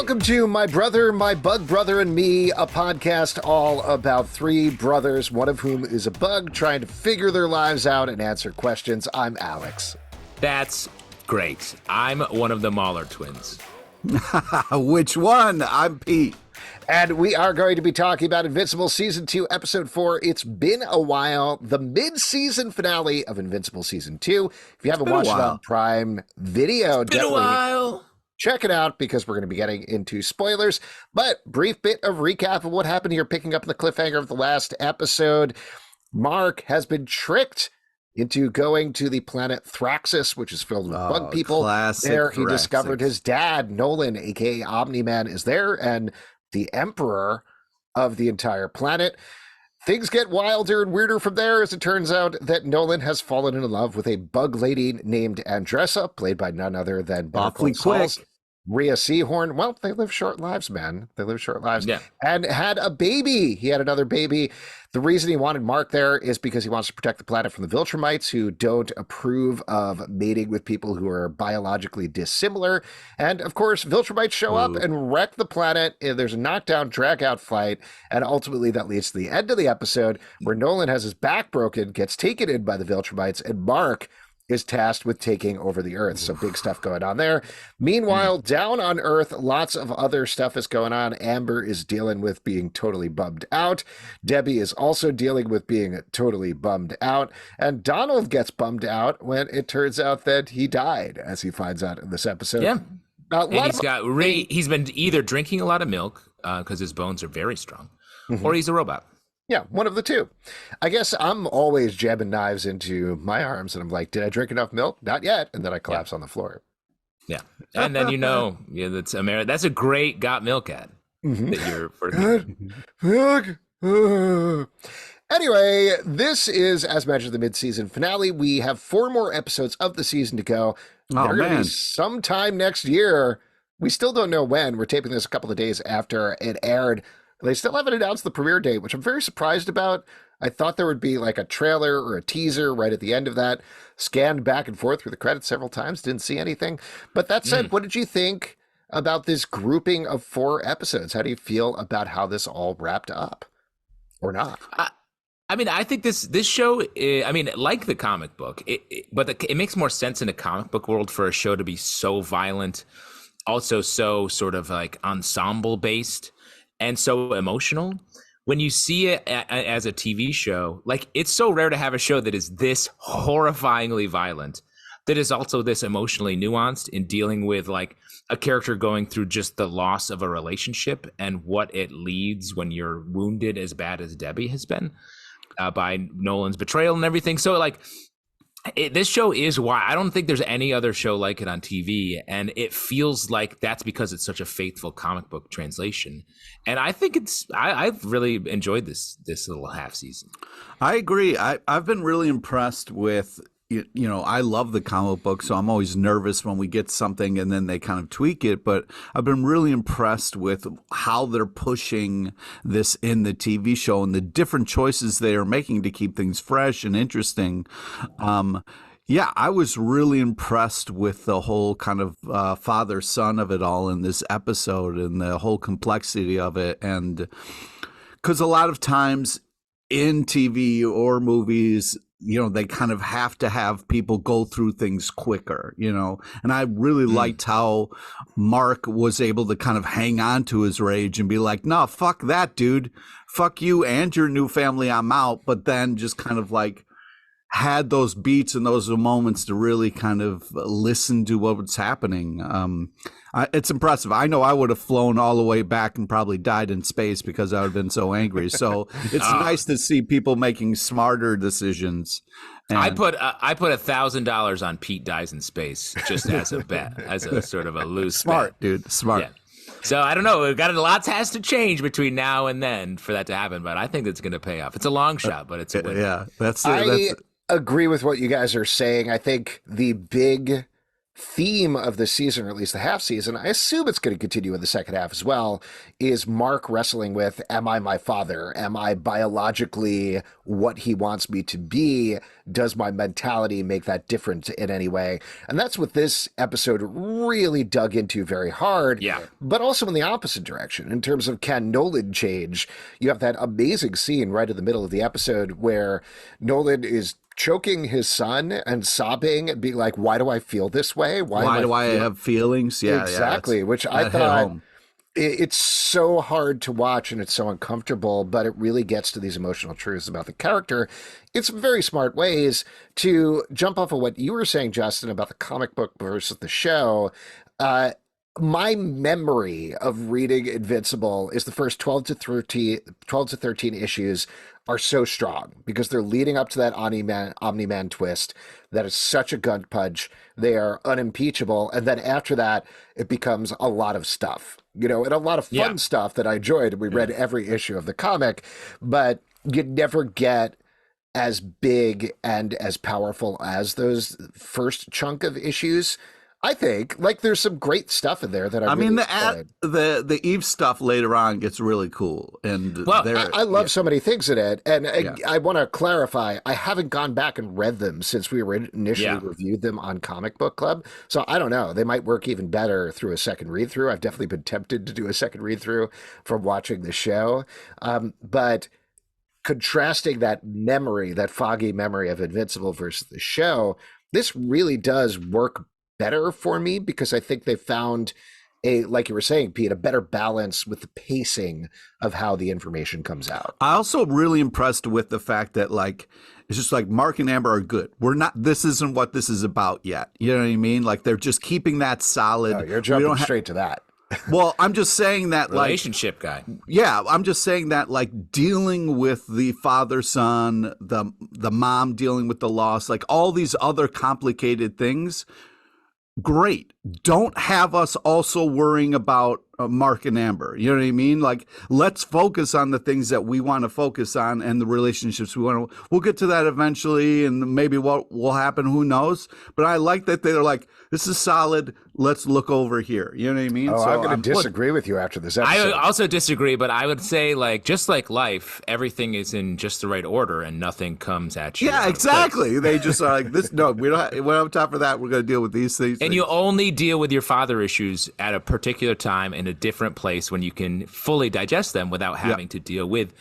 Welcome to My Brother, My Bug Brother, and Me, a podcast all about three brothers, one of whom is a bug trying to figure their lives out and answer questions. I'm Alex. That's great. I'm one of the Mahler twins. Which one? I'm Pete. And we are going to be talking about Invincible Season 2, Episode 4. It's been a while. The mid-season finale of Invincible Season 2. If you haven't watched it on Prime Video, definitely check it out because we're going to be getting into spoilers. But brief bit of recap of what happened here, picking up the cliffhanger of the last episode. Mark has been tricked into going to the planet Thraxis, which is filled with bug people. There he discovered his dad, Nolan, aka Omni-Man, is there, and the emperor of the entire planet. Things get wilder and weirder from there as it turns out that Nolan has fallen in love with a bug lady named Andressa, played by none other than awfully quick Rhea Seehorn. Well, they live short lives, man. They live short lives. Yeah. And had a baby. He had another baby. The reason he wanted Mark there is because he wants to protect the planet from the Viltrumites, who don't approve of mating with people who are biologically dissimilar. And of course, Viltrumites show up and wreck the planet. There's a knockdown, drag-out fight, and ultimately that leads to the end of the episode where Nolan has his back broken, gets taken in by the Viltrumites, and Mark is tasked with taking over the Earth. So big stuff going on there. Meanwhile, down on Earth, lots of other stuff is going on. Amber is dealing with being totally bummed out. Debbie is also dealing with being totally bummed out. And Donald gets bummed out when it turns out that he died, as he finds out in this episode. Yeah. And he's been either drinking a lot of milk because his bones are very strong, or he's a robot. Yeah, one of the two. I guess I'm always jabbing knives into my arms, and I'm like, did I drink enough milk? Not yet. And then I collapse on the floor. Yeah. And then that's that's a great got milk ad that you're working. Milk. Anyway, this is, as mentioned, the mid-season finale. We have 4 more episodes of the season to go. They're going to be sometime next year. We still don't know when. We're taping this a couple of days after it aired. They still haven't announced the premiere date, which I'm very surprised about. I thought there would be like a trailer or a teaser right at the end of that. Scanned back and forth through the credits several times, didn't see anything. But that said, what did you think about this grouping of 4 episodes? How do you feel about how this all wrapped up? Or not? I mean, I think this show, like the comic book, it makes more sense in a comic book world for a show to be so violent, also so sort of like ensemble based, and so emotional. When you see it as a TV show, like, it's so rare to have a show that is this horrifyingly violent, that is also this emotionally nuanced in dealing with like a character going through just the loss of a relationship and what it leads when you're wounded as bad as Debbie has been by Nolan's betrayal and everything. So like, this show is why I don't think there's any other show like it on TV, and it feels like that's because it's such a faithful comic book translation. And I think I've really enjoyed this little half season. I agree. I've been really impressed with, I love the comic book, so I'm always nervous when we get something and then they kind of tweak it. But I've been really impressed with how they're pushing this in the TV show and the different choices they are making to keep things fresh and interesting. I was really impressed with the whole kind of father-son of it all in this episode and the whole complexity of it. And because a lot of times in TV or movies, they kind of have to have people go through things quicker, and I really liked how Mark was able to kind of hang on to his rage and be like, no, fuck that, dude. Fuck you and your new family. I'm out. But then just kind of like had those beats and those moments to really kind of listen to what was happening. It's impressive. I know I would have flown all the way back and probably died in space because I would have been so angry. So it's nice to see people making smarter decisions. And I put $1,000 on Pete dies in space just as a bet, as a sort of a loose smart, bet. Dude, smart. Yeah. So I don't know. We've got a lot has to change between now and then for that to happen, but I think it's going to pay off. It's a long shot, but it's a win. Yeah, I agree with what you guys are saying. I think the big theme of the season, or at least the half season, I assume it's going to continue in the second half as well, is Mark wrestling with, am I my father? Am I biologically what he wants me to be? Does my mentality make that different in any way? And that's what this episode really dug into very hard, but also in the opposite direction in terms of, can Nolan change? You have that amazing scene right in the middle of the episode where Nolan is choking his son and sobbing and being like, why do I feel this way? Why do I have feelings? Yeah, exactly. Which I thought it's so hard to watch and it's so uncomfortable, but it really gets to these emotional truths about the character in some very smart ways. To jump off of what you were saying, Justin, about the comic book versus the show, my memory of reading Invincible is the first 12 to 13 issues are so strong because they're leading up to that Omni-Man twist that is such a gut punch. They are unimpeachable. And then after that, it becomes a lot of stuff, and a lot of fun stuff that I enjoyed. We read every issue of the comic, but you never get as big and as powerful as those first chunk of issues. I think there's some great stuff in there that I mean, the Eve stuff later on gets really cool, and I love so many things in it. And I want to clarify, I haven't gone back and read them since we initially reviewed them on Comic Book Club. So I don't know, they might work even better through a second read through. I've definitely been tempted to do a second read through from watching the show, but contrasting that memory, that foggy memory of Invincible versus the show, this really does work better for me because I think they found like you were saying, Pete, a better balance with the pacing of how the information comes out. I also really impressed with the fact that it's just Mark and Amber are good. This isn't what this is about yet. You know what I mean? They're just keeping that solid. No, you're jumping straight to that. Well, I'm just saying that relationship guy. Yeah, I'm just saying that dealing with the father-son, the mom dealing with the loss, all these other complicated things. Great. Don't have us also worrying about Mark and Amber. You know what I mean? Let's focus on the things that we want to focus on and the relationships we want to. We'll get to that eventually, and maybe what will happen, who knows? But I like that they're this is solid. Let's look over here. You know what I mean? Oh, so I'm going to disagree with you after this episode. I also disagree, but I would say just like life, everything is in just the right order and nothing comes at you. Yeah, exactly. They just are this. No, we don't have time for that. We're going to deal with these things. And you only deal with your father issues at a particular time in a different place when you can fully digest them without having to deal with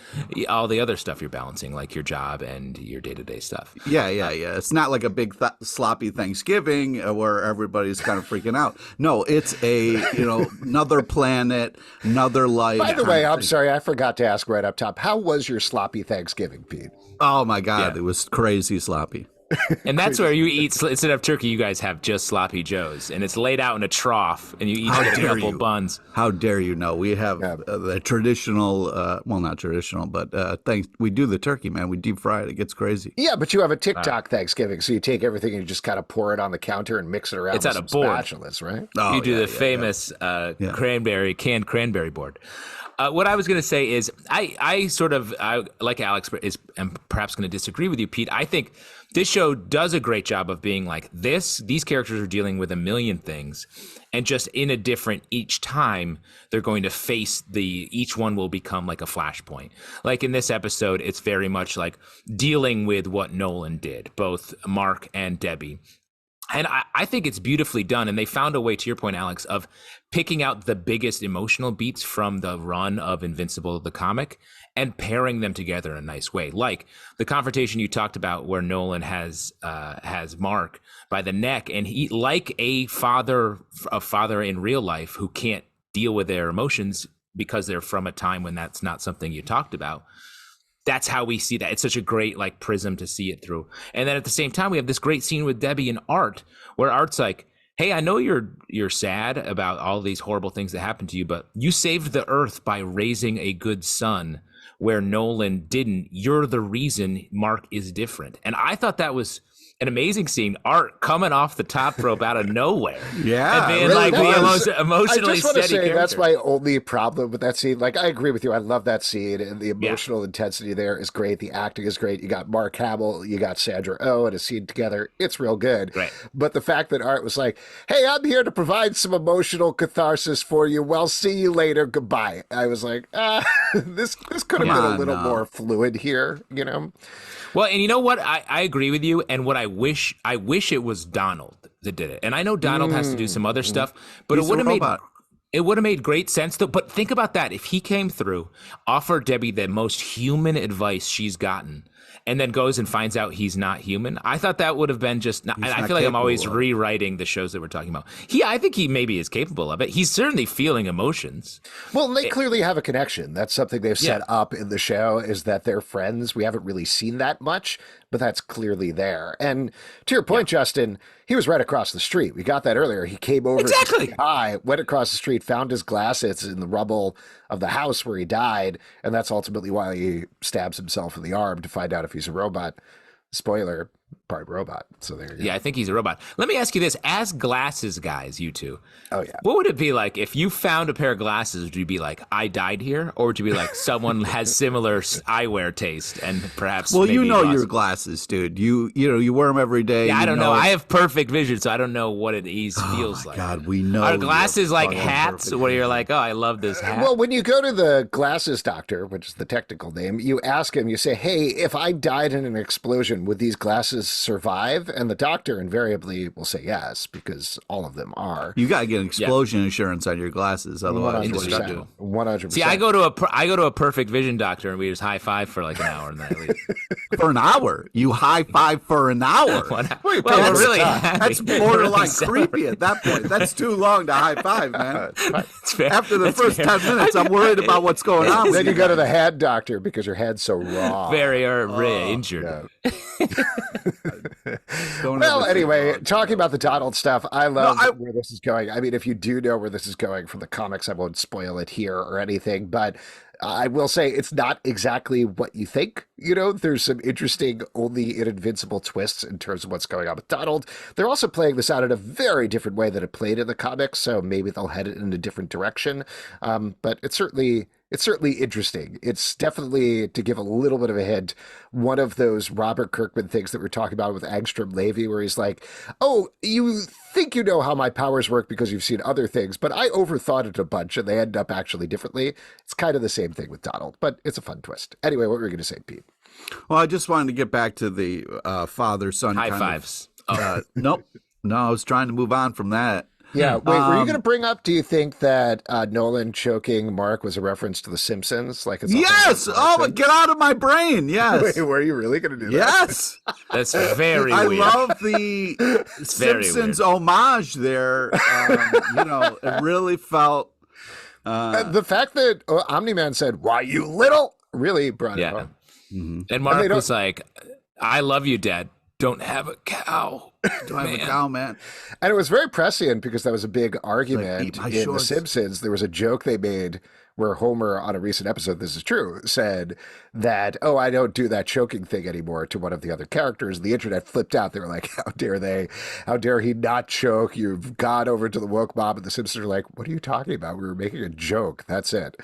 all the other stuff you're balancing, like your job and your day-to-day stuff. Yeah. It's not like a big sloppy Thanksgiving where everybody's kind of freaking out. No, it's another planet, another life. By the way, I'm sorry, I forgot to ask right up top. How was your sloppy Thanksgiving, Pete? Oh my God, It was crazy sloppy. And that's where you eat, instead of turkey, you guys have just sloppy joes, and it's laid out in a trough, and you each get a couple buns. How dare you? No, we have the traditional, well, not traditional, but we do the turkey, man. We deep fry it. It gets crazy. Yeah, but you have a TikTok Thanksgiving, so you take everything and you just kind of pour it on the counter and mix it around with some spatulas, right? Oh, you do the famous canned cranberry board. What I was going to say is I like Alex am perhaps going to disagree with you, Pete. I think this show does a great job of being these characters are dealing with a million things, and just in a different each time they're going to face each one will become like a flashpoint. Like in this episode, it's very much dealing with what Nolan did, both Mark and Debbie. And I think it's beautifully done. And they found a way, to your point, Alex, of picking out the biggest emotional beats from the run of Invincible, the comic, and pairing them together in a nice way. Like the confrontation you talked about where Nolan has Mark by the neck, and he, like a father in real life who can't deal with their emotions because they're from a time when that's not something you talked about. That's how we see that. It's such a great prism to see it through. And then at the same time, we have this great scene with Debbie and Art, where Art's like, hey, I know you're sad about all these horrible things that happened to you, but you saved the earth by raising a good son where Nolan didn't. You're the reason Mark is different. And I thought that was an amazing scene. Art coming off the top rope out of nowhere. Yeah. And being really like the most I emotionally just want to steady say character. that's my only problem with that scene. Like, I agree with you. I love that scene, and the emotional intensity there is great. The acting is great. You got Mark Hamill, you got Sandra Oh, and a scene together. It's real good. Right. But the fact that Art was like, hey, I'm here to provide some emotional catharsis for you. Well, see you later. Goodbye. I was like, this could have been a little more fluid here, you know? Well, and you know what? I agree with you. And what I wish it was Donald that did it. And I know Donald has to do some other stuff, but He's it would have a robot. made great sense though. But think about that. If he came through, offered Debbie the most human advice she's gotten, and then goes and finds out he's not human, I thought that would have been just. And I feel like I'm always rewriting the shows that we're talking about. I think he maybe is capable of it. He's certainly feeling emotions. Well, they clearly have a connection. That's something they've set up in the show, is that they're friends. We haven't really seen that much, but that's clearly there. And to your point, Justin, he was right across the street. We got that earlier. He came over to say hi, went across the street, found his glasses in the rubble of the house where he died, and that's ultimately why he stabs himself in the arm to find out if he's a robot. Spoiler, part robot. So there you go. Yeah, I think he's a robot. Let me ask you this. As glasses guys, you two, what would it be like if you found a pair of glasses? Would you be like, I died here? Or would you be like, someone has similar eyewear taste and perhaps Well, maybe you know lost- your glasses, dude. You know you wear them every day. Yeah, I don't know. it. I have perfect vision, so I don't know what it feels like. God, we know. Are glasses like fucking hats perfect where you're like, oh, I love this hat? Well, when you go to the glasses doctor, which is the technical name, you ask him, you say, hey, if I died in an explosion, would these glasses survive? And the doctor invariably will say yes, because all of them are. You got to get explosion insurance on your glasses, otherwise what do you do? 100%. See, I go to a perfect vision doctor and we just high five for like an hour and then I leave. For an hour? You high five for an hour? Well, we're really happy. That's borderline creepy at that point. That's too long to high five, man. After the first 10 minutes, I'm worried about what's going on. Then you go to the head doctor because your head's so raw. Very injured. Yeah. Well, anyway, talking about the Donald stuff, I love where this is going. I mean, if you do know where this is going from the comics, I won't spoil it here or anything, but I will say it's not exactly what you think. You know, there's some interesting only in Invincible twists in terms of what's going on with Donald. They're also playing this out in a very different way than it played in the comics, so maybe they'll head it in a different direction. But it's certainly interesting. It's definitely, to give a little bit of a hint, one of those Robert Kirkman things that we're talking about with Angstrom Levy, where he's like, oh, you think you know how my powers work because you've seen other things, but I overthought it a bunch and they end up actually differently. It's kind of the same thing with Donald, but it's a fun twist. Anyway, what were you going to say, Pete? Well, I just wanted to get back to the father-son High fives. Nope. No, I was trying to move on from that. Yeah. Wait, were you going to bring up, do you think that Nolan choking Mark was a reference to The Simpsons? Like, it's yes. Oh, but get out of my brain. Yes. Wait, were you really going to do that? Yes. That's very I weird. love the Simpsons homage there. It really felt. The fact that Omni-Man said, why you little, really brought it home. Mm-hmm. And Mark was like, I love you, Dad. Don't have a cow. Don't have a cow, man. And it was very prescient because that was a big argument like, in The Simpsons. There was a joke they made where Homer, on a recent episode, this is true, said that, oh, I don't do that choking thing anymore to one of the other characters. The internet flipped out. They were like, how dare they? How dare he not choke? You've gone over to the woke mob. And The Simpsons are like, what are you talking about? We were making a joke. That's it.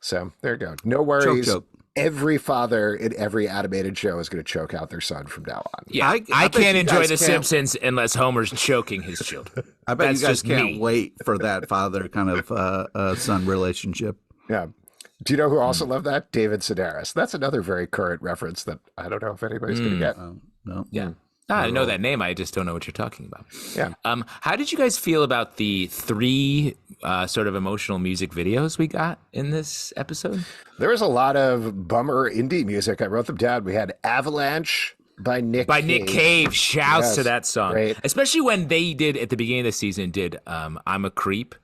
So there you go. No worries. Joke. Every father in every animated show is going to choke out their son from now on. Yeah, I can't enjoy The Simpsons unless Homer's choking his children. I bet That's you guys just can't me. wait for that father kind of son relationship. Yeah. Do you know who also loved that? David Sedaris. That's another very current reference that I don't know if anybody's going to get. No. Yeah. I know that name. I just don't know what you're talking about. Yeah. How did you guys feel about the 3 sort of emotional music videos we got in this episode? There was a lot of bummer indie music. I wrote them down. We had Avalanche by Nick Cave. Shouts to Yes, that song. great. Especially when they did, at the beginning of the season, did I'm a Creep.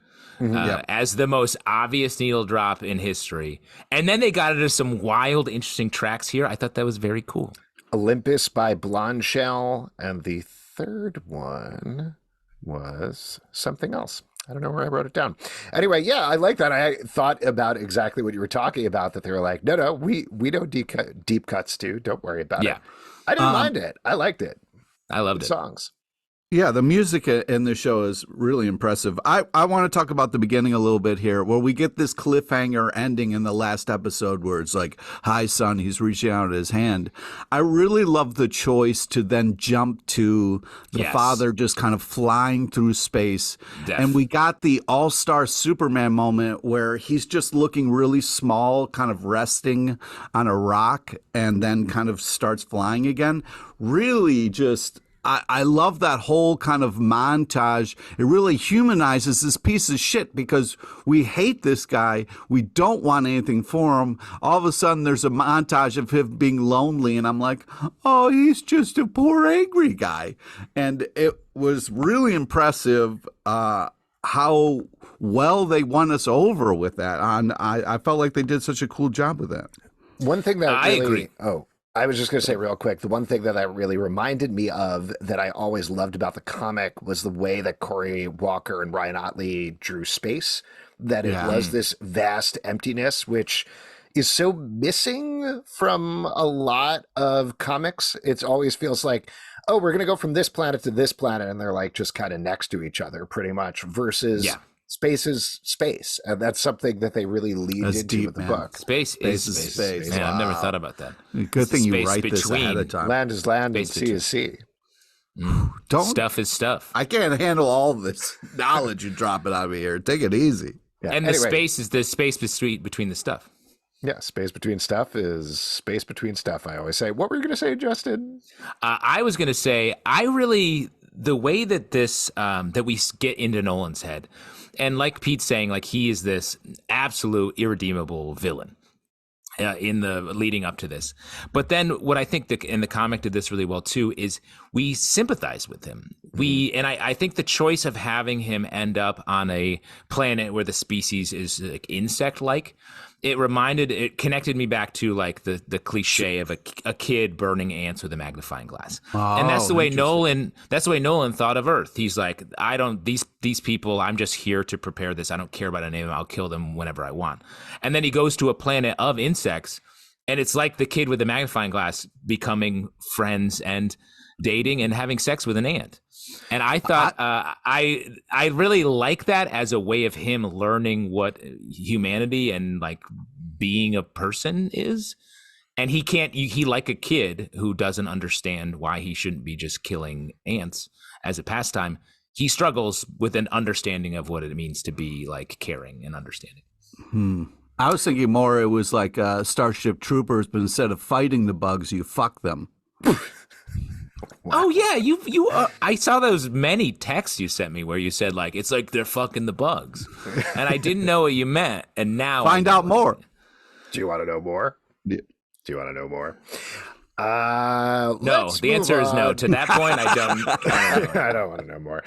As the most obvious needle drop in history. And then they got into some wild, interesting tracks here. I thought that was very cool. Olympus by Blonde Shell. And the third one was something else. I don't know where I wrote it down. Anyway, yeah, I like that. I thought about exactly what you were talking about, that they were like, no, we know deep cuts too. Don't worry about it. I didn't mind it. I liked it. I loved it. Songs. Yeah, the music in the show is really impressive. I want to talk about the beginning a little bit here, where we get this cliffhanger ending in the last episode where it's like, hi, son, he's reaching out his hand. I really love the choice to then jump to the father just kind of flying through space. And we got the all-star Superman moment where he's just looking really small, kind of resting on a rock, and then kind of starts flying again. Really just... I love that whole kind of montage. It really humanizes this piece of shit because we hate this guy. We don't want anything for him. All of a sudden, there's a montage of him being lonely, and I'm like, oh, he's just a poor, angry guy. And it was really impressive how well they won us over with that. I felt like they did such a cool job with that. One thing that I agree. I was just going to say real quick, the one thing that really reminded me of that I always loved about the comic was the way that Corey Walker and Ryan Ottley drew space, that it was this vast emptiness, which is so missing from a lot of comics. It always feels like, oh, we're going to go from this planet to this planet, and they're like just kind of next to each other pretty much, versus... Space is space, and that's something that they really lead into deep, with the man. book. Space is space. Man, I've never thought about that. Good thing you write between. this ahead of time. Land is land, and sea is sea. Stuff is stuff. I can't handle all this knowledge you're dropping on me here. Take it easy. Yeah. And the space is the space between the stuff. Yeah, space between stuff is space between stuff, I always say. What were you going to say, Justin? I was going to say, the way that this, that we get into Nolan's head, and like Pete's saying, like he is this absolute irredeemable villain in the leading up to this. But then what I think in the comic did this really well too is we sympathize with him. And I think the choice of having him end up on a planet where the species is like insect-like, it connected me back to like the cliche of a kid burning ants with a magnifying glass. And that's the way Nolan thought of Earth. He's like, these people, I'm just here to prepare this. I don't care about any of them. I'll kill them whenever I want. And then he goes to a planet of insects, and it's like the kid with the magnifying glass becoming friends and dating and having sex with an ant. And I thought I really like that as a way of him learning what humanity and like being a person is. And he like a kid who doesn't understand why he shouldn't be just killing ants as a pastime. He struggles with an understanding of what it means to be like caring and understanding. I was thinking more it was like Starship Troopers, but instead of fighting the bugs, you fuck them. Wow. Oh yeah, you. I saw those many texts you sent me where you said like it's like they're fucking the bugs, and I didn't know what you meant, and now find out more. Do you want to know more? Yeah. Do you want to know more? No, the answer is no. To that point, I don't. I don't want to know more.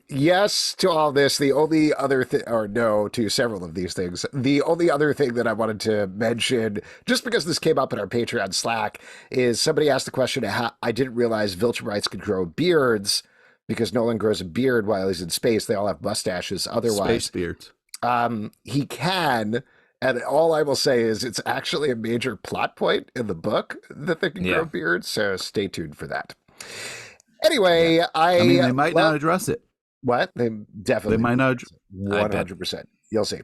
Yes to all this. The only other thing, or no to several of these things. The only other thing that I wanted to mention, just because this came up in our Patreon Slack, is somebody asked the question, how I didn't realize Viltrumites could grow beards, because Nolan grows a beard while he's in space. They all have mustaches. Otherwise, space beards. He can. And all I will say is it's actually a major plot point in the book that they can grow beards, so stay tuned for that. Anyway, I mean, they might not address it. What? They definitely might not. 100%. You'll see.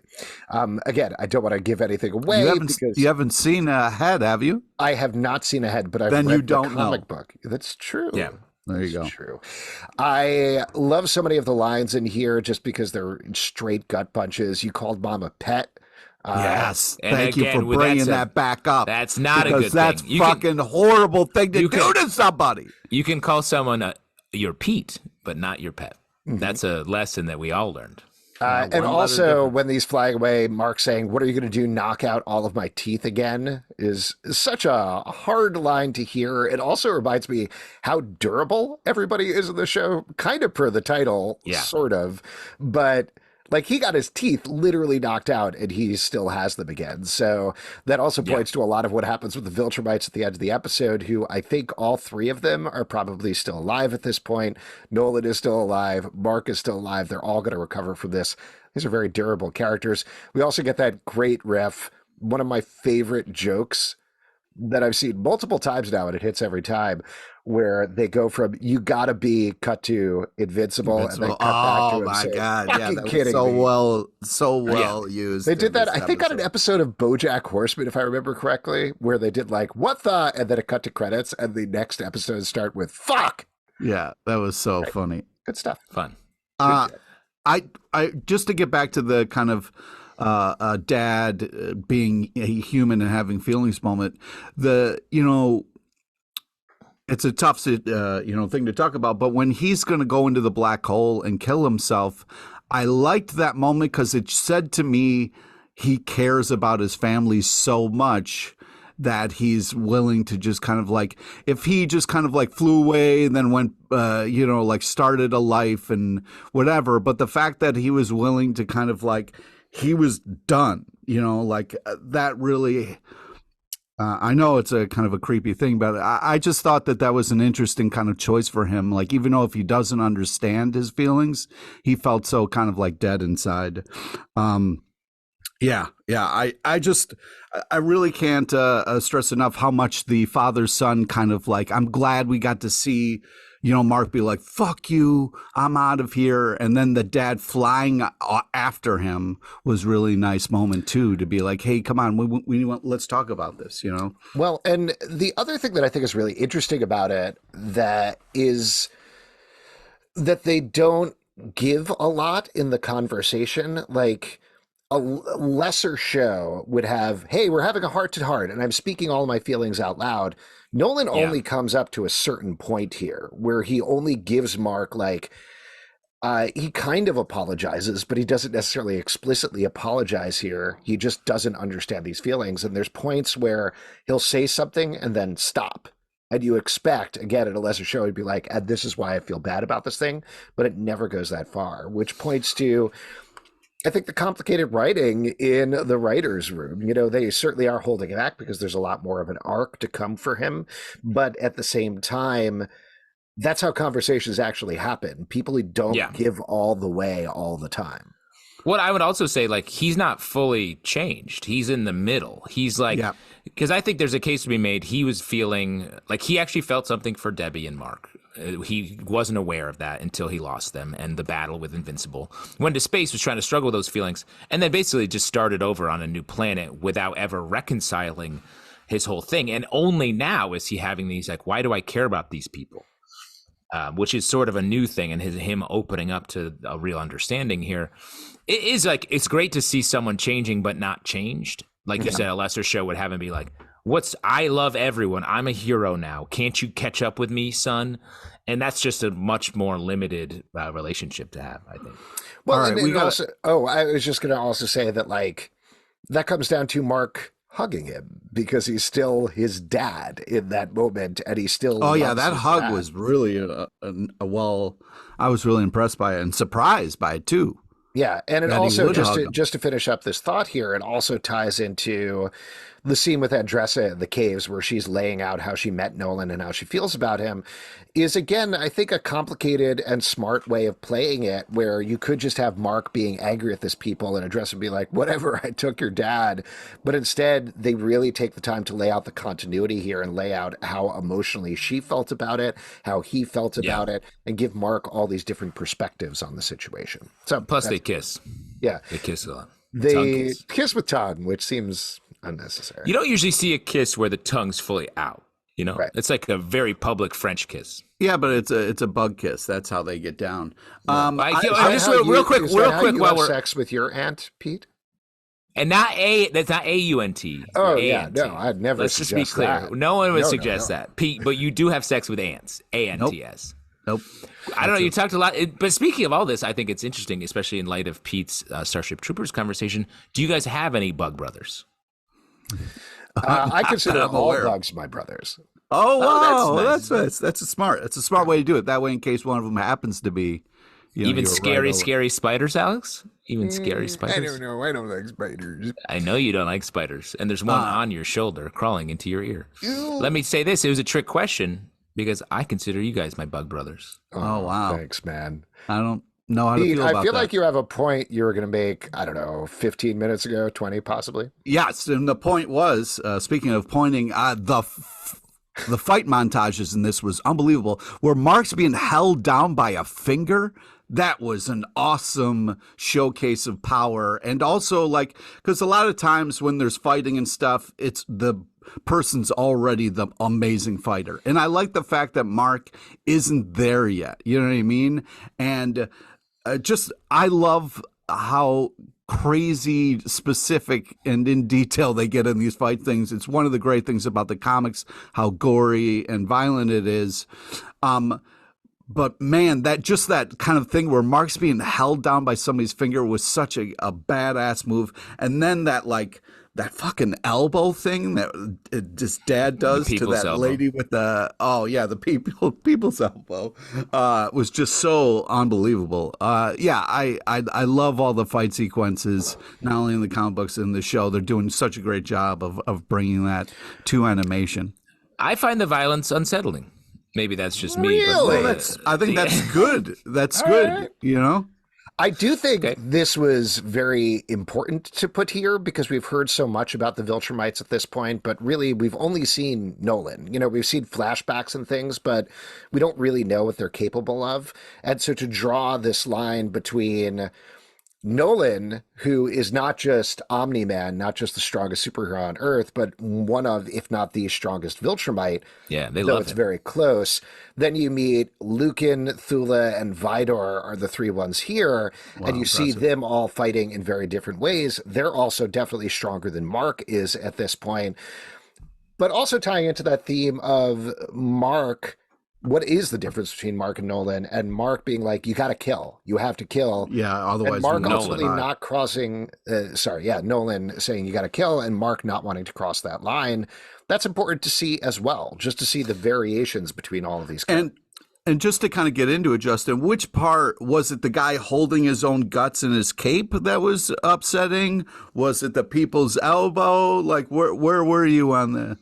Again, I don't want to give anything away. You haven't seen a head, have you? I have not seen a head, but I've read the comic book. That's true. Yeah. There you go. True. I love so many of the lines in here just because they're straight gut punches. You called Mom a pet. Yes, and thank you for bringing that back up. That's not a good thing. That's fucking horrible thing to do to somebody. You can call someone your Pete, but not your pet. Mm-hmm. That's a lesson that we all learned. And also, when these flying away, Mark saying, "What are you going to do? Knock out all of my teeth again?" is such a hard line to hear. It also reminds me how durable everybody is in the show, kind of per the title, sort of, but. Like, he got his teeth literally knocked out and he still has them again. So that also points to a lot of what happens with the Viltrumites at the end of the episode, who I think all three of them are probably still alive at this point. Nolan is still alive. Mark is still alive. They're all going to recover from this. These are very durable characters. We also get that great ref, one of my favorite jokes that I've seen multiple times now, and it hits every time, where they go from "you gotta be" cut to Invincible. And then cut back to him. Oh my God! "Fucking Yeah, that kidding was me." so well used. They did that, I think, on an episode of BoJack Horseman, if I remember correctly, where they did like "what the," and then it cut to credits, and the next episodes start with "fuck." Yeah, that was so funny. Good stuff. Fun. I just to get back to the kind of dad being a human and having feelings moment. It's a tough thing to talk about, but when he's going to go into the black hole and kill himself, I liked that moment because it said to me he cares about his family so much that he's willing to just kind of like, if he just kind of like flew away and then went, like started a life and whatever. But the fact that he was willing to kind of like, he was done, that really, I know it's a kind of a creepy thing, but I just thought that was an interesting kind of choice for him. Like, even though if he doesn't understand his feelings, he felt so kind of like dead inside. I really can't stress enough how much the father-son kind of like, I'm glad we got to see, Mark be like, "Fuck you, I'm out of here." And then the dad flying after him was really nice moment too, to be like, "Hey, come on, let's talk about this," Well, and the other thing that I think is really interesting about it that is that they don't give a lot in the conversation. Like, a lesser show would have, "Hey, we're having a heart-to-heart, and I'm speaking all my feelings out loud." Nolan only comes up to a certain point here where he only gives Mark, like, he kind of apologizes, but he doesn't necessarily explicitly apologize here. He just doesn't understand these feelings. And there's points where he'll say something and then stop. And you expect, again, at a lesser show, he'd be like, "And this is why I feel bad about this thing," but it never goes that far, which points to, I think, the complicated writing in the writer's room. They certainly are holding it back because there's a lot more of an arc to come for him. But at the same time, that's how conversations actually happen. People who don't give all the way all the time. What I would also say, like, he's not fully changed. He's in the middle. He's like, because I think there's a case to be made. He was feeling like he actually felt something for Debbie and Mark. He wasn't aware of that until he lost them, and the battle with Invincible. Went to space, was trying to struggle with those feelings, and then basically just started over on a new planet without ever reconciling his whole thing. And only now is he having these, like, why do I care about these people? Which is sort of a new thing, and him opening up to a real understanding here. It is like, it's great to see someone changing but not changed. Like you said, a lesser show would have him be like, I love everyone. I'm a hero now. Can't you catch up with me, son? And that's just a much more limited relationship to have, I think. Well, I was just going to also say that, like, that comes down to Mark hugging him because he's still his dad in that moment, and he still. Oh yeah, that hug was really I was really impressed by it and surprised by it too. Yeah, and it also, just to finish up this thought here, it also ties into the scene with Andressa in the caves where she's laying out how she met Nolan and how she feels about him, is, again, I think, a complicated and smart way of playing it, where you could just have Mark being angry at this people and Andressa be like, "Whatever, I took your dad." But instead, they really take the time to lay out the continuity here and lay out how emotionally she felt about it, how he felt about it, and give Mark all these different perspectives on the situation. So plus they kiss. Yeah. They kiss a lot. They kiss with tongue, which seems unnecessary. You don't usually see a kiss where the tongue's fully out. Right. It's like a very public French kiss. Yeah, but it's a bug kiss. That's how they get down. Real quick, while we're sex with your aunt, Pete, and that's not A-U-N-T. Oh yeah, no, I'd never. Let's just be clear. That. No one would suggest that, Pete. But you do have sex with ants. A-N-T-S. Nope. I don't know. You talked a lot, but speaking of all this, I think it's interesting, especially in light of Pete's Starship Troopers conversation. Do you guys have any bug brothers? I consider all bugs my brothers. Oh wow, that's nice. That's a smart way to do it. That way, in case one of them happens to be, Even scary spiders, Alex? Even scary spiders? I don't know. I don't like spiders. I know you don't like spiders. And there's one on your shoulder crawling into your ear. Ew. Let me say this. It was a trick question because I consider you guys my bug brothers. Oh, wow. Thanks, man. I don't know how to feel about that. I feel like you have a point you were going to make, I don't know, 15 minutes ago, 20 possibly. Yes, and the point was, speaking of pointing, the fight montages in this was unbelievable. Where Mark's being held down by a finger, that was an awesome showcase of power. And also, like, because a lot of times when there's fighting and stuff, it's the person's already the amazing fighter. And I like the fact that Mark isn't there yet. You know what I mean? And I love how crazy specific and in detail they get in these fight things. It's one of the great things about the comics, how gory and violent it is. But man, that kind of thing where Mark's being held down by somebody's finger was such a badass move. And then that fucking elbow thing that his dad does to that lady with the people's elbow was just so unbelievable. I love all the fight sequences, not only in the comic books and the show. They're doing such a great job of bringing that to animation. I find the violence unsettling. Maybe that's just me. Really? But, I think that's good. That's good. Right. You know? I do think this was very important to put here because we've heard so much about the Viltrumites at this point, but really we've only seen Nolan. You know, we've seen flashbacks and things, but we don't really know what they're capable of. And so to draw this line between Nolan, who is not just Omni-Man, not just the strongest superhero on Earth, but one of, if not the strongest Viltrumite. Yeah, they love it. It's very close. Then you meet Lucan, Thula, and Vidor are the three ones here, and you see them all fighting in very different ways. They're also definitely stronger than Mark is at this point. But also tying into that theme of Mark, what is the difference between Mark and Nolan? And Mark being like, you got to kill. You have to kill. Yeah, otherwise. And Mark ultimately not crossing, Nolan saying you got to kill and Mark not wanting to cross that line. That's important to see as well, just to see the variations between all of these characters. And just to kind of get into it, Justin, which part was it? The guy holding his own guts in his cape that was upsetting? Was it the people's elbow? Like, where were you on the...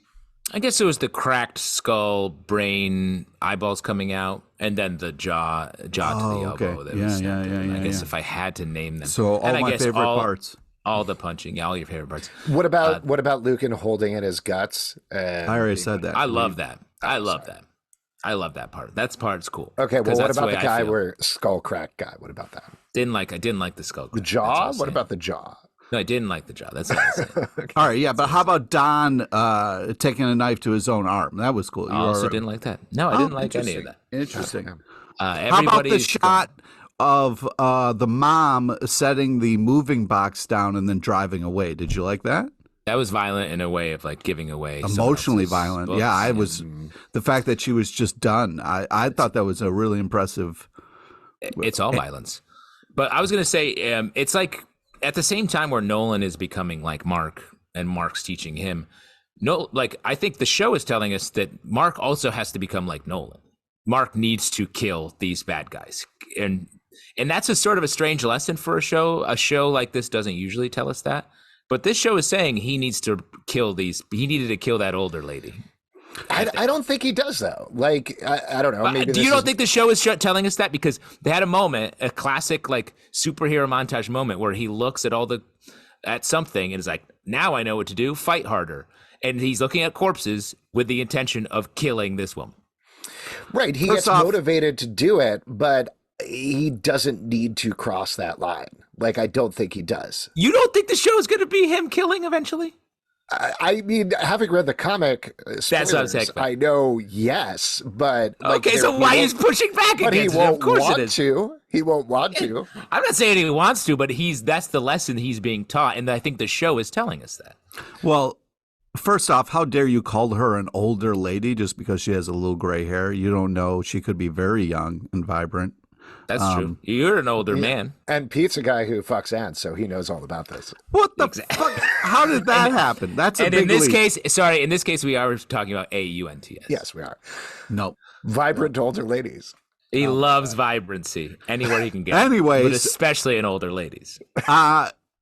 I guess it was the cracked skull, brain, eyeballs coming out, and then the jaw to the elbow. That was I guess if I had to name them. So all my favorite parts. All the punching, all your favorite parts. What about Lucan holding in his guts? I already said that. I love that. I love that part. That part's cool. Okay, well, what about the guy where skull crack guy? What about that? I didn't like the skull crack. The jaw? What about the jaw? No, I didn't like the jaw. That's what I said. Okay. All right, yeah, but how about Don taking a knife to his own arm? That was cool. I also didn't like that. No, I didn't like any of that. Interesting. How about the shot of the mom setting the moving box down and then driving away? Did you like that? That was violent in a way of like giving away. Emotionally violent. Books. Yeah, I was. The fact that she was just done. I thought that was a really impressive. It's all violence. But I was going to say, it's like, at the same time where Nolan is becoming like Mark and Mark's teaching him, I think the show is telling us that Mark also has to become like Nolan. Mark needs to kill these bad guys. And that's a sort of a strange lesson for a show. A show like this doesn't usually tell us that. But this show is saying he needed to kill that older lady. I don't think he does, though. Like, I don't know. Maybe you don't think the show is telling us that? Because they had a classic like superhero montage moment where he looks at something and is like, now I know what to do, fight harder. And he's looking at corpses with the intention of killing this woman. Right. He gets motivated to do it, but he doesn't need to cross that line. Like, I don't think he does. You don't think the show is going to be him killing eventually? I mean, having read the comic, spoilers, that's what I'm saying. I know, yes, but okay. So why he's pushing back against it? Of course it is. He won't want to. I'm not saying he wants to, but that's the lesson he's being taught, and I think the show is telling us that. Well, first off, how dare you call her an older lady just because she has a little gray hair? You don't know; she could be very young and vibrant. That's true. You're an older man. And Pete's a guy who fucks ants, so he knows all about this. What the fuck? How did that happen? That's a big in this case, we are talking about AUNTS. Yes, we are. Nope. Vibrant older ladies. He loves vibrancy anywhere he can get. Anyways, but especially in older ladies.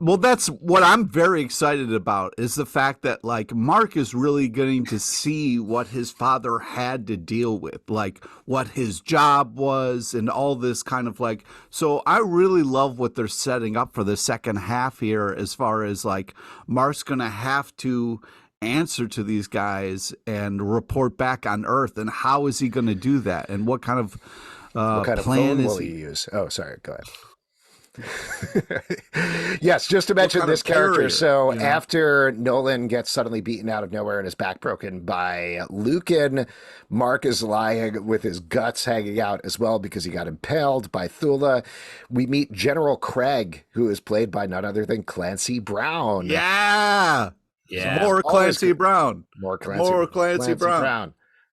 Well, that's what I'm very excited about is the fact that like Mark is really getting to see what his father had to deal with, like what his job was and all this kind of like. So I really love what they're setting up for the second half here as far as like Mark's going to have to answer to these guys and report back on Earth. And how is he going to do that? And what kind of plan phone will he use? Oh, sorry. Go ahead. Yes, just to mention this character. Carrier, so after Nolan gets suddenly beaten out of nowhere and his back broken by Lucan, Mark is lying with his guts hanging out as well because he got impaled by Thula. We meet General Craig, who is played by none other than Clancy Brown. Yeah. More Clancy Brown. More Clancy Brown.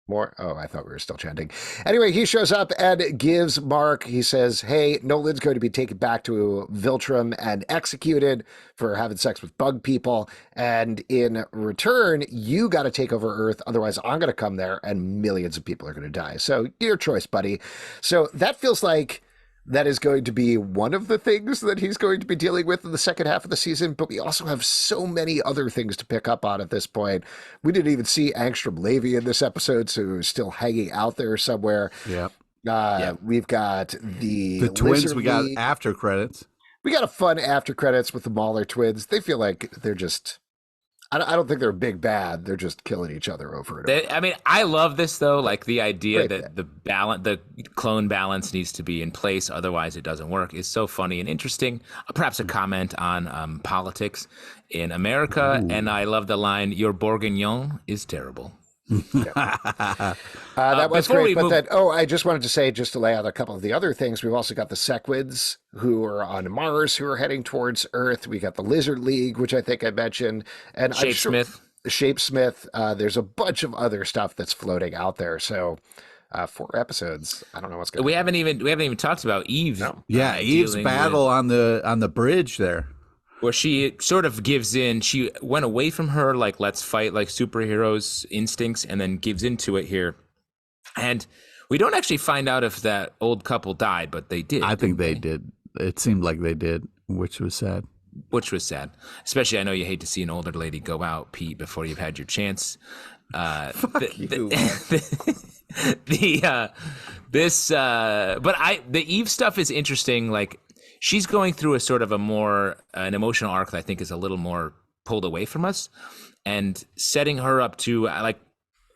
More. Oh, I thought we were still chanting. Anyway, he shows up and gives Mark, he says, hey, Nolan's going to be taken back to Viltrum and executed for having sex with bug people. And in return, you got to take over Earth. Otherwise, I'm going to come there and millions of people are going to die. So your choice, buddy. So that feels like that is going to be one of the things that he's going to be dealing with in the second half of the season, but we also have so many other things to pick up on at this point. We didn't even see Angstrom Levy in this episode, so he's still hanging out there somewhere. Yep. We've got the twins. We got after credits. We got a fun after credits with the Mauler twins. They feel like they're just... I don't think they're big bad. They're just killing each other over and over. I mean, I love this though. Like the idea that the clone balance needs to be in place, otherwise it doesn't work, is so funny and interesting. Perhaps a comment on politics in America. Ooh. And I love the line, "Your bourguignon is terrible." That was great. But I just wanted to say, just to lay out a couple of the other things, we've also got the Sequids who are on Mars, who are heading towards Earth. We got the Lizard League, which I think I mentioned, and Shapesmith. There's a bunch of other stuff that's floating out there. So 4 episodes. I don't know what's going on. We haven't even talked about Eve. No. Yeah, Eve's battle on the bridge there. Where she sort of gives in. She went away from her, like, let's fight like superheroes instincts, and then gives into it here. And we don't actually find out if that old couple died, but they did. I think they did. It seemed like they did, which was sad. Especially, I know you hate to see an older lady go out, Pete, before you've had your chance. Fuck you. The Eve stuff is interesting. Like, she's going through a sort of an emotional arc that I think is a little more pulled away from us, and setting her up to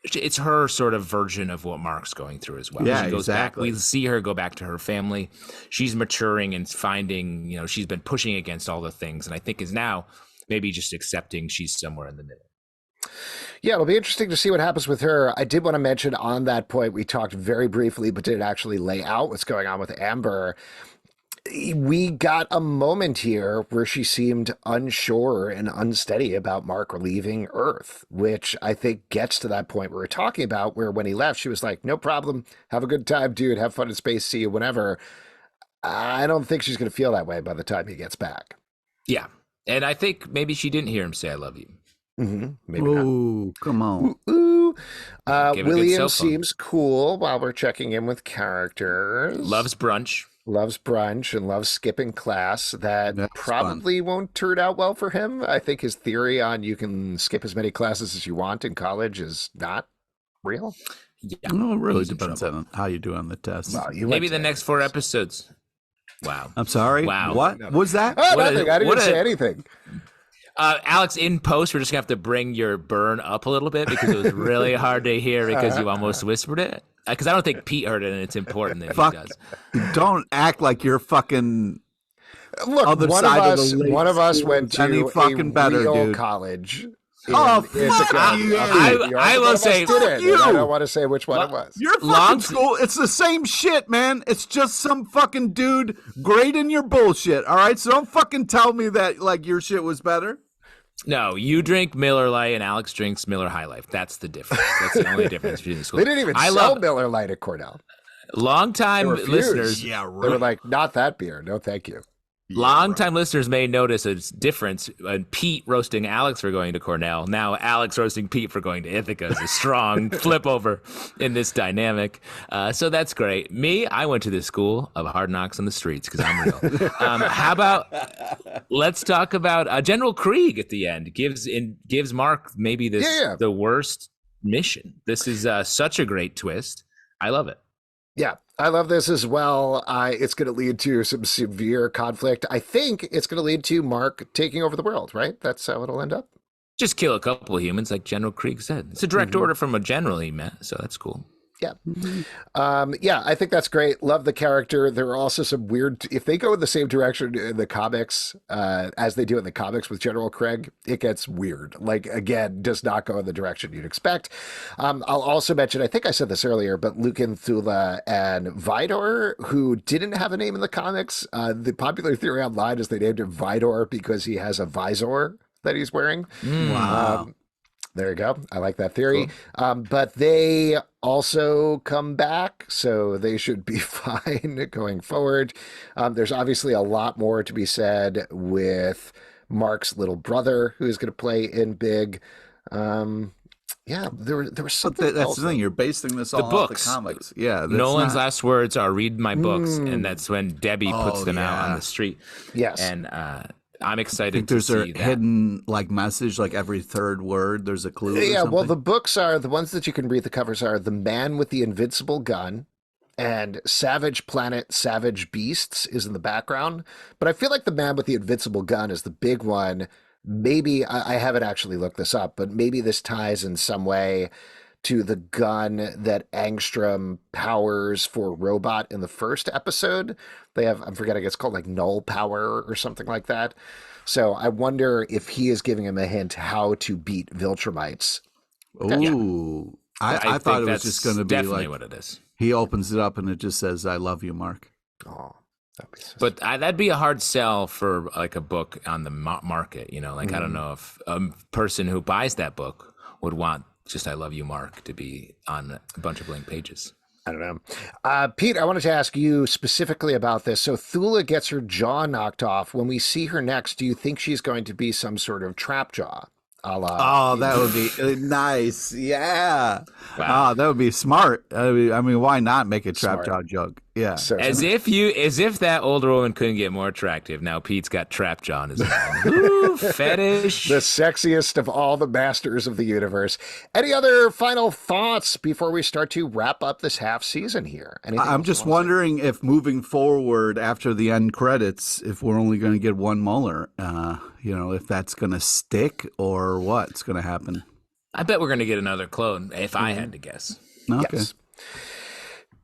it's her sort of version of what Mark's going through as well. Yeah, she goes exactly. Back. We see her go back to her family. She's maturing and finding, she's been pushing against all the things, and I think is now maybe just accepting she's somewhere in the middle. Yeah, it'll be interesting to see what happens with her. I did want to mention on that point, we talked very briefly, but didn't actually lay out what's going on with Amber. We got a moment here where she seemed unsure and unsteady about Mark leaving Earth, which I think gets to that point we were talking about, where when he left, she was like, no problem. Have a good time, dude. Have fun in space. See you whenever. I don't think she's going to feel that way by the time he gets back. Yeah. And I think maybe she didn't hear him say, I love you. Mm-hmm. Maybe not. Come on. Ooh. William seems cool while we're checking in with characters. Loves brunch And loves skipping class. That's probably won't turn out well for him. I think his theory on you can skip as many classes as you want in college is not real. Yeah. No, it really depends on how you do on the test. Well, maybe the next 4 episodes. Wow. I'm sorry. Wow. What was that? Oh, nothing. I didn't say anything. Alex, in post, we're just going to have to bring your burn up a little bit because it was really hard to hear because you almost whispered it. Because I don't think Pete heard it, and it's important that he does. Don't act like you're fucking Look, one of us went to a real college. Oh, fuck you. I will say, fuck you. I don't want to say which one it was. Your fucking school, it's the same shit, man. It's just some fucking dude grading your bullshit, all right? So don't fucking tell me that, like, your shit was better. No, you drink Miller Lite and Alex drinks Miller High Life. That's the difference. That's the only difference between the schools. They didn't even sell Miller Lite at Cornell. Long-time listeners. Yeah, right. They were like, not that beer. No, thank you. Long-time listeners may notice a difference. Pete roasting Alex for going to Cornell. Now Alex roasting Pete for going to Ithaca is a strong flip over in this dynamic. So that's great. Me, I went to the school of hard knocks on the streets because I'm real. How about let's talk about General Krieg at the end gives Mark maybe the worst mission. This is such a great twist. I love it. Yeah, I love this as well. It's going to lead to some severe conflict. I think it's going to lead to Mark taking over the world, right? That's how it'll end up. Just kill a couple of humans, like General Krieg said. It's a direct order from a general he met, so that's cool. Yeah. Yeah, I think that's great. Love the character. There are also some weird, if they go in the same direction in the comics as they do in the comics with General Krieg, it gets weird. Like, again, does not go in the direction you'd expect. I'll also mention, I think I said this earlier, but Lucan, Thula, and Vidor, who didn't have a name in the comics. The popular theory online is they named him Vidor because he has a visor that he's wearing. Wow. There you go. I like that theory. Cool. But they also come back, so they should be fine going forward. There's obviously a lot more to be said with Mark's little brother, who is going to play in big. Yeah, there was something. That's the thing. You're basing this all off the comics. Yeah. Nolan's last words are "read my books," and that's when Debbie puts them out on the street. Yes, and I'm excited to see that. There's a hidden message, like every third word, there's a clue. Yeah, well, the books are the ones that you can read. The covers are "The Man with the Invincible Gun" and "Savage Planet, Savage Beasts" is in the background. But I feel like "The Man with the Invincible Gun" is the big one. Maybe I haven't actually looked this up, but maybe this ties in some way to the gun that Angstrom powers for Robot in the first episode. They have, I'm forgetting, it's called like Null Power or something like that. So I wonder if he is giving him a hint how to beat Viltrumites. Ooh. Yeah. I thought it was just going to be definitely like what it is. He opens it up and it just says, "I love you, Mark." Oh, that'd be so but that'd be a hard sell for like a book on the market. You know, like I don't know if a person who buys that book would want just "I love you, Mark" to be on a bunch of blank pages. I don't know. Pete, I wanted to ask you specifically about this. So Thula gets her jaw knocked off. When we see her next, do you think she's going to be some sort of trap jaw? That would be nice. Yeah. Wow. That would be smart. I mean, why not make a trap jaw joke? Yeah. As if that older woman couldn't get more attractive. Now Pete's got trap jaw on his mind. Ooh, fetish. The sexiest of all the masters of the universe. Any other final thoughts before we start to wrap up this half season here? I'm just wondering if moving forward after the end credits, if we're only going to get one Mueller, if that's going to stick or what's going to happen. I bet we're going to get another clone if I had to guess. Okay. Yes.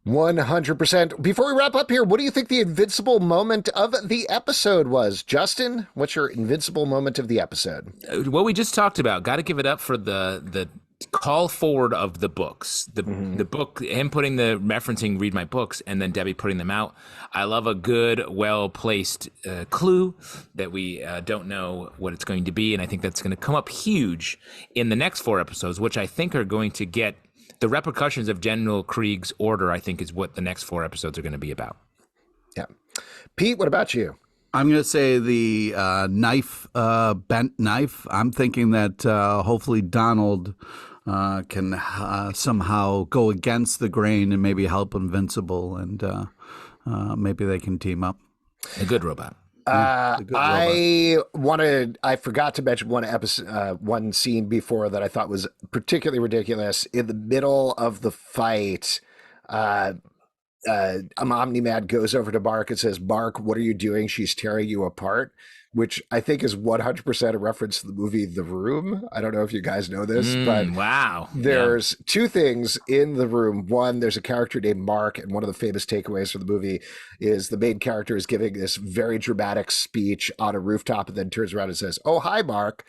100%. Before we wrap up here, what do you think the invincible moment of the episode was? Justin, what's your invincible moment of the episode? What we just talked about. Got to give it up for the call forward of the books. The book, him putting the referencing "read my books" and then Debbie putting them out. I love a good, well-placed clue that we don't know what it's going to be. And I think that's going to come up huge in the next 4 episodes, which I think are going to get the repercussions of General Krieg's order, I think, is what the next 4 episodes are going to be about. Yeah. Pete, what about you? I'm going to say the bent knife. I'm thinking that hopefully Donald can somehow go against the grain and maybe help Invincible, and maybe they can team up. A good robot. I forgot to mention one scene before that I thought was particularly ridiculous. In the middle of the fight, Omni-Man goes over to Mark and says, "Mark, what are you doing? She's tearing you apart," which I think is 100% a reference to the movie The Room. I don't know if you guys know this, but wow. There's 2 things in The Room. One, there's a character named Mark, and one of the famous takeaways from the movie is the main character is giving this very dramatic speech on a rooftop and then turns around and says, "Oh, hi, Mark."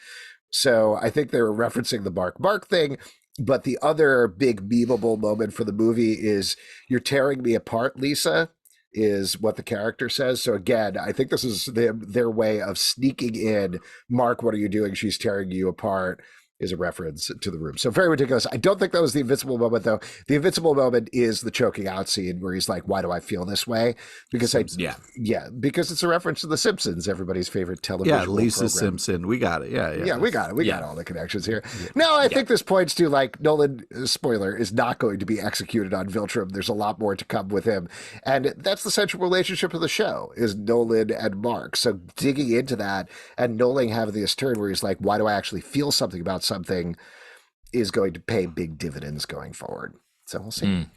So I think they were referencing the Mark thing. But the other big memeable moment for the movie is "You're tearing me apart, Lisa," is what the character says. So again, I think this is their way of sneaking in, "Mark, what are you doing? She's tearing you apart," is a reference to the room. So very ridiculous. I don't think that was the Invincible moment, though. The Invincible moment is the choking out scene where he's like, why do I feel this way? Because because it's a reference to The Simpsons, everybody's favorite television program. Lisa Simpson. We got it. Yeah, we got it. We got all the connections here. No, I think this points to, like, Nolan, spoiler, is not going to be executed on Viltrum. There's a lot more to come with him. And that's the central relationship of the show, is Nolan and Mark. So digging into that and Nolan having this turn where he's like, why do I actually feel something about something, is going to pay big dividends going forward. So we'll see.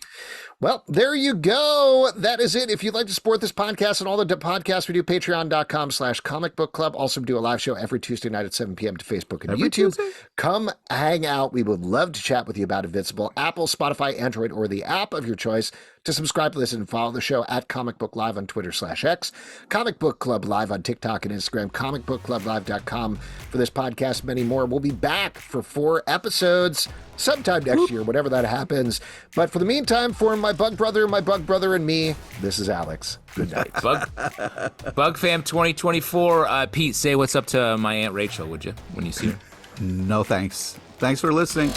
Well, there you go. That is it. If you'd like to support this podcast and all the podcasts we do, patreon.com/comic book club. Also do a live show every Tuesday night at 7 p.m. to Facebook and YouTube. Tuesday? Come hang out. We would love to chat with you about Invincible. Apple, Spotify, Android, or the app of your choice. To subscribe, listen, and follow the show at Comic Book Live on Twitter/X, Comic Book Club Live on TikTok and Instagram, comicbookclublive.com for this podcast, many more. We'll be back for 4 episodes sometime next year, whenever that happens. But for the meantime, for my bug brother, and me, this is Alex. Good night. Bug Fam 2024. Pete, say what's up to my Aunt Rachel, would you, when you see her? No, thanks. Thanks for listening.